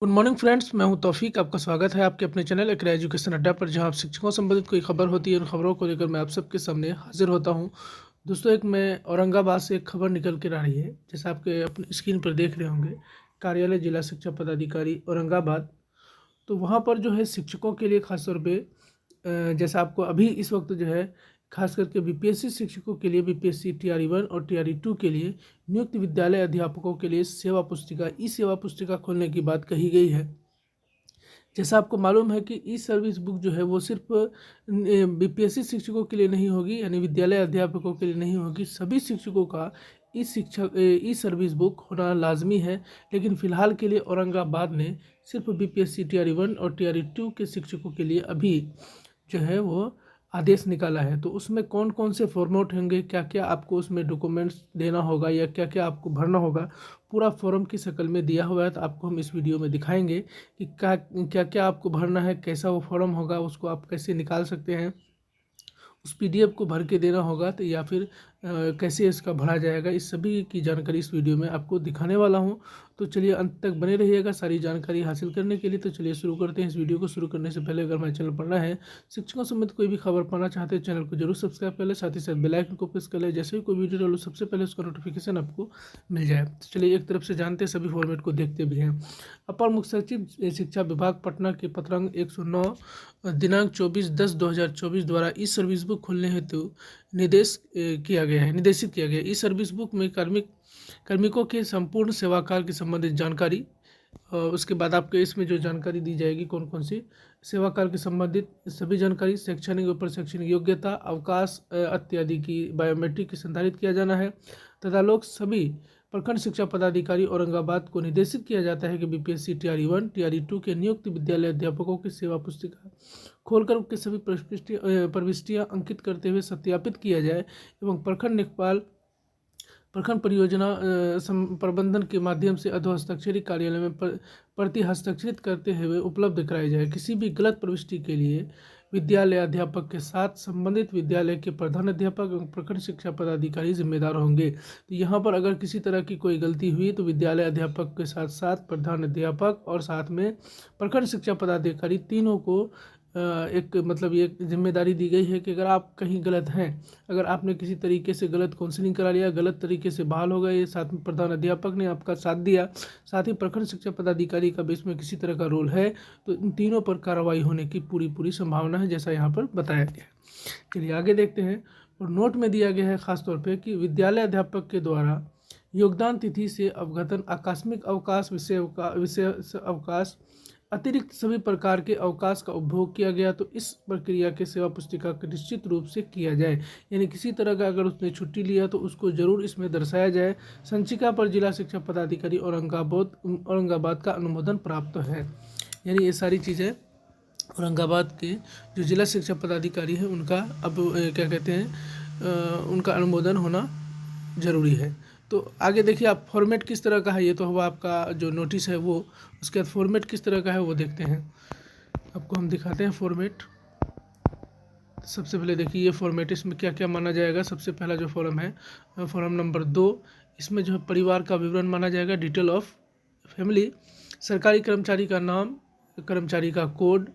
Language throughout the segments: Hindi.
गुड मॉर्निंग फ्रेंड्स, मैं हूं तौफीक। आपका स्वागत है आपके अपने चैनल एक एजुकेशन अड्डा पर, जहां आप शिक्षकों से संबंधित कोई खबर होती है उन खबरों को लेकर मैं आप सबके सामने हाजिर होता हूं। दोस्तों, एक मैं औरंगाबाद से एक खबर निकल कर आ रही है, जैसा आपके अपने स्क्रीन पर देख रहे होंगे। कार्यालय जिला शिक्षा पदाधिकारी औरंगाबाद। तो वहाँ पर जो है शिक्षकों के लिए खासतौर पे जैसा आपको अभी इस वक्त जो है खास करके बीपीएससी शिक्षकों के लिए बीपीएससी टीआरई 1 और टीआरई 2 के लिए नियुक्त विद्यालय अध्यापकों के लिए सेवा पुस्तिका ई सेवा पुस्तिका खोलने की बात कही गई है। जैसा आपको मालूम है कि ई सर्विस बुक जो है वो सिर्फ बीपीएससी शिक्षकों के लिए नहीं होगी, यानी विद्यालय अध्यापकों के लिए नहीं होगी। सभी शिक्षकों का ई सर्विस बुक होना लाजमी है। लेकिन फ़िलहाल के लिए औरंगाबाद ने सिर्फ बीपीएससी टीआरई 1 और टीआरई 2 के शिक्षकों के लिए अभी जो है वो आदेश निकाला है। तो उसमें कौन कौन से फॉर्मेट होंगे, क्या क्या आपको उसमें डॉक्यूमेंट्स देना होगा या क्या क्या आपको भरना होगा, पूरा फॉर्म की शक्ल में दिया हुआ है। तो आपको हम इस वीडियो में दिखाएंगे कि क्या क्या आपको भरना है, कैसा वो फॉर्म होगा, उसको आप कैसे निकाल सकते हैं, उस पीडीएफ को भर के देना होगा तो या फिर कैसे इसका भरा जाएगा। इस सभी की जानकारी इस वीडियो में आपको दिखाने वाला हूं। तो चलिए अंत तक बने रहिएगा सारी जानकारी हासिल करने के लिए। तो चलिए शुरू करते हैं। इस वीडियो को शुरू करने से पहले अगर हमारे चैनल पर नया है, शिक्षकों संबंधित कोई भी खबर पाना चाहते हैं, चैनल को जरूर सब्सक्राइब कर ले, साथ ही साथ बेल आइकन को प्रेस कर ले, जैसे ही कोई वीडियो डालो सबसे पहले उसका नोटिफिकेशन आपको मिल जाए। तो चलिए एक तरफ से जानते हैं, सभी फॉर्मेट को देखते भी हैं। अपर मुख्य सचिव शिक्षा विभाग पटना के पत्रांक 109 दिनांक 24/10/2024 द्वारा ई सर्विस बुक खोलने हेतु निर्देशित किया गया। इस सर्विस बुक में कार्मिकों के संपूर्ण सेवाकाल की संबंधित जानकारी, उसके बाद आपके इसमें जो जानकारी दी जाएगी कौन कौन सी सेवाकाल के संबंधित सभी जानकारी, शैक्षणिक और प्रशैक्षणिक योग्यता, अवकाश इत्यादि की बायोमेट्रिक संधारित किया जाना है। तथा लोग सभी प्रखंड शिक्षा पदाधिकारी औरंगाबाद को निर्देशित किया जाता है कि बीपीएससी टीआरई 1 टीआरई 2 के नियुक्त विद्यालय अध्यापकों की सेवा पुस्तिका खोलकर उनके सभी प्रविष्टियां अंकित करते हुए सत्यापित किया जाए एवं प्रखंड लेखपाल प्रखंड परियोजना प्रबंधन के माध्यम से अधोहस्ताक्षरी कार्यालय में प्रति हस्ताक्षरित करते हुए उपलब्ध कराई जाए। किसी भी गलत प्रविष्टि के लिए विद्यालय अध्यापक के साथ संबंधित विद्यालय के प्रधान अध्यापक एवं प्रखंड शिक्षा पदाधिकारी जिम्मेदार होंगे। तो यहाँ पर अगर किसी तरह की कोई गलती हुई तो विद्यालय अध्यापक के साथ साथ प्रधान अध्यापक और साथ में प्रखंड शिक्षा पदाधिकारी तीनों को एक मतलब ये जिम्मेदारी दी गई है कि अगर आप कहीं गलत हैं, अगर आपने किसी तरीके से गलत काउंसलिंग करा लिया, गलत तरीके से बहाल हो गए, साथ में प्रधान अध्यापक ने आपका साथ दिया, साथ ही प्रखंड शिक्षा पदाधिकारी का भी इसमें किसी तरह का रोल है, तो इन तीनों पर कार्रवाई होने की पूरी संभावना है, जैसा यहाँ पर बताया गया है। चलिए आगे देखते हैं। और नोट में दिया गया है खासतौर पर कि विद्यालय अध्यापक के द्वारा योगदान तिथि से अवगतन, आकस्मिक अवकाश, विषय अवकाश, अतिरिक्त सभी प्रकार के अवकाश का उपभोग किया गया तो इस प्रक्रिया के सेवा पुस्तिका का निश्चित रूप से किया जाए। यानी किसी तरह का अगर उसने छुट्टी लिया तो उसको जरूर इसमें दर्शाया जाए। संचिका पर जिला शिक्षा पदाधिकारी औरंगाबाद का अनुमोदन प्राप्त है। यानी ये सारी चीज़ें औरंगाबाद के जो जिला शिक्षा पदाधिकारी है उनका अब क्या कहते हैं उनका अनुमोदन होना जरूरी है। तो आगे देखिए आप फॉर्मेट किस तरह का है, ये तो हुआ आपका जो नोटिस है वो, उसके बाद फॉर्मेट किस तरह का है वो देखते हैं। आपको हम दिखाते हैं फॉर्मेट। सबसे पहले देखिए ये फॉर्मेट, इसमें क्या क्या माना जाएगा। सबसे पहला जो फॉर्म है फॉर्म नंबर 2, इसमें जो है परिवार का विवरण माना जाएगा, डिटेल ऑफ फैमिली, सरकारी कर्मचारी का नाम, कर्मचारी का कोड,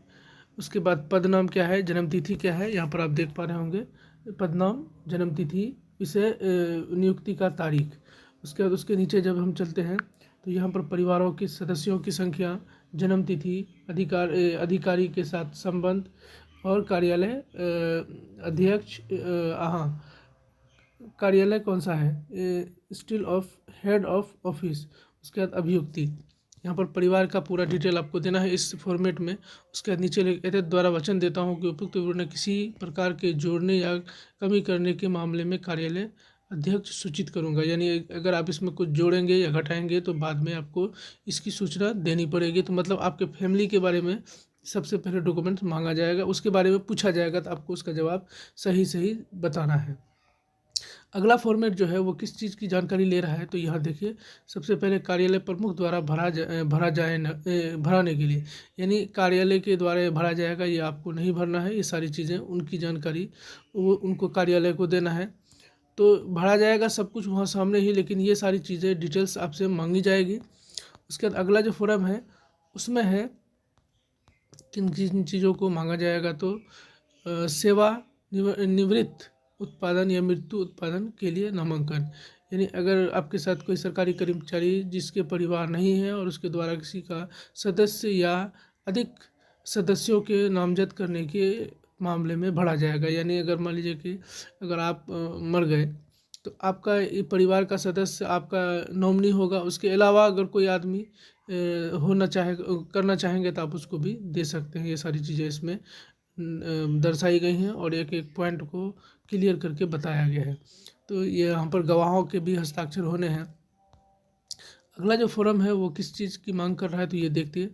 उसके बाद पद नाम क्या है, जन्म तिथि क्या है, यहाँ पर आप देख पा रहे होंगे पद नाम, जन्म तिथि, विषय नियुक्ति का तारीख। उसके बाद उसके नीचे जब हम चलते हैं तो यहाँ पर परिवारों के सदस्यों की संख्या, जन्म तिथि, अधिकारी के साथ संबंध और कार्यालय अध्यक्ष, कार्यालय कौन सा है, still of head of office, उसके बाद अभियुक्ति। यहाँ पर परिवार का पूरा डिटेल आपको देना है इस फॉर्मेट में। उसके बाद नीचे एतद द्वारा वचन देता हूँ कि उपयुक्त विवरण किसी प्रकार के जोड़ने या कमी करने के मामले में कार्यालय अध्यक्ष सूचित करूँगा। यानी अगर आप इसमें कुछ जोड़ेंगे या घटाएंगे तो बाद में आपको इसकी सूचना देनी पड़ेगी। तो मतलब आपके फैमिली के बारे में सबसे पहले डॉक्यूमेंट मांगा जाएगा, उसके बारे में पूछा जाएगा तो आपको उसका जवाब सही बताना है। अगला फॉर्मेट जो है वो किस चीज़ की जानकारी ले रहा है, तो यहाँ देखिए सबसे पहले कार्यालय प्रमुख द्वारा भराने के लिए, यानी कार्यालय के द्वारा भरा जाएगा, ये आपको नहीं भरना है। ये सारी चीज़ें उनकी जानकारी वो उनको कार्यालय को देना है। तो भरा जाएगा सब कुछ वहाँ सामने ही, लेकिन ये सारी चीज़ें डिटेल्स आपसे मांगी जाएगी। उसके बाद अगला जो फॉर्म है उसमें है किन किन चीज़ों को मांगा जाएगा। तो सेवा निवृत्त उत्पादन या मृत्यु उत्पादन के लिए नामांकन, यानी अगर आपके साथ कोई सरकारी कर्मचारी जिसके परिवार नहीं है और उसके द्वारा किसी का सदस्य या अधिक सदस्यों के नामजद करने के मामले में भरा जाएगा। यानी अगर मान लीजिए कि अगर आप मर गए तो आपका ये परिवार का सदस्य आपका नॉमिनी होगा, उसके अलावा अगर कोई आदमी होना चाहे करना चाहेंगे तो आप उसको भी दे सकते हैं। ये सारी चीज़ें इसमें दर्शाई गई हैं और एक एक पॉइंट को क्लियर करके बताया गया है। तो ये यहाँ पर गवाहों के भी हस्ताक्षर होने हैं। अगला जो फॉर्म है वो किस चीज़ की मांग कर रहा है तो ये देखते हैं।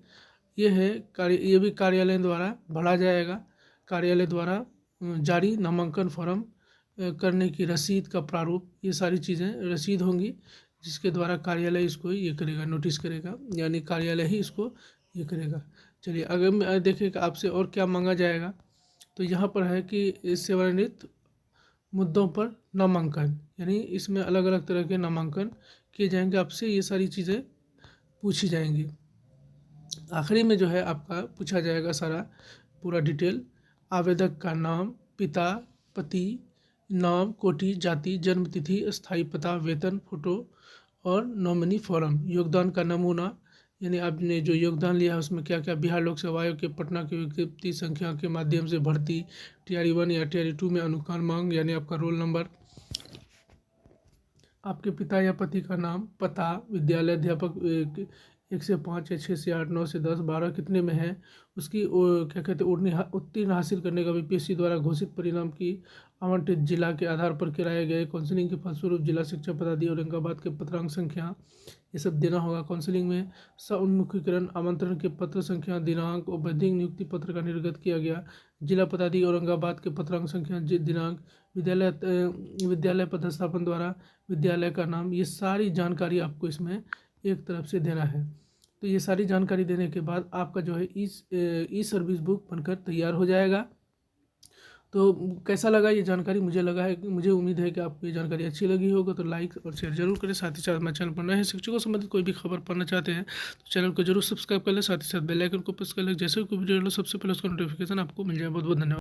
ये भी कार्यालय द्वारा भरा जाएगा। कार्यालय द्वारा जारी नामांकन फॉर्म करने की रसीद का प्रारूप, ये सारी चीज़ें रसीद होंगी जिसके द्वारा कार्यालय इसको ये करेगा, नोटिस करेगा, यानी कार्यालय ही इसको ये करेगा। चलिए अगर देखें कि आपसे और क्या मांगा जाएगा तो यहाँ पर है कि सेवानिवृत्त मुद्दों पर नामांकन, यानी इसमें अलग अलग तरह के नामांकन किए जाएंगे। आपसे ये सारी चीज़ें पूछी जाएंगी। आखिरी में जो है आपका पूछा जाएगा सारा पूरा डिटेल, आवेदक का नाम, पिता पति नाम, कोटि, जाति, जन्म तिथि, स्थायी पता, वेतन, फोटो और नॉमिनी फॉर्म, योगदान का नमूना, यानी आपने जो योगदान लिया है उसमें क्या क्या, बिहार लोक सेवा आयोग के पटना की विज्ञप्ति संख्या के माध्यम से भर्ती, टीआरई 1 या टीआरई 2 में अनुकाल मांग, यानी आपका रोल नंबर, आपके पिता या पति का नाम, पता, विद्यालय, अध्यापक 1 से 5 या 6 से 8, 9 से 10, 12 कितने में है, उसकी क्या कहते हैं उत्तीर्ण हासिल करने का बीपीएससी द्वारा घोषित परिणाम की आवंटित जिला के आधार पर कराए गए काउंसलिंग के फलस्वरूप जिला शिक्षा पदाधिकारी औरंगाबाद के पत्रांक संख्या, ये सब देना होगा। काउंसलिंग में सउन्मुखीकरण आमंत्रण के पत्र संख्या, दिनांक और वैधिक नियुक्ति पत्र का निर्गत किया गया, जिला पदाधिकारी औरंगाबाद के पत्रांक संख्या, दिनांक, विद्यालय पदस्थापन द्वारा विद्यालय का नाम, ये सारी जानकारी आपको इसमें एक तरफ से देना है। तो ये सारी जानकारी देने के बाद आपका जो है ई सर्विस बुक बनकर तैयार हो जाएगा। तो कैसा लगा ये जानकारी, मुझे उम्मीद है कि आपको ये जानकारी अच्छी लगी होगा। तो लाइक और शेयर जरूर करें। साथ ही साथ हमारे चैनल पर नए हैं, शिक्षकों से संबंधित कोई भी खबर पढ़ना चाहते हैं तो चैनल को जरूर सब्सक्राइब कर लें। साथ ही साथ बेल आइकन को प्रेस कर लें, जैसे कोई वीडियो सबसे पहले उसका नोटिफिकेशन आपको मिल जाए। बहुत बहुत धन्यवाद।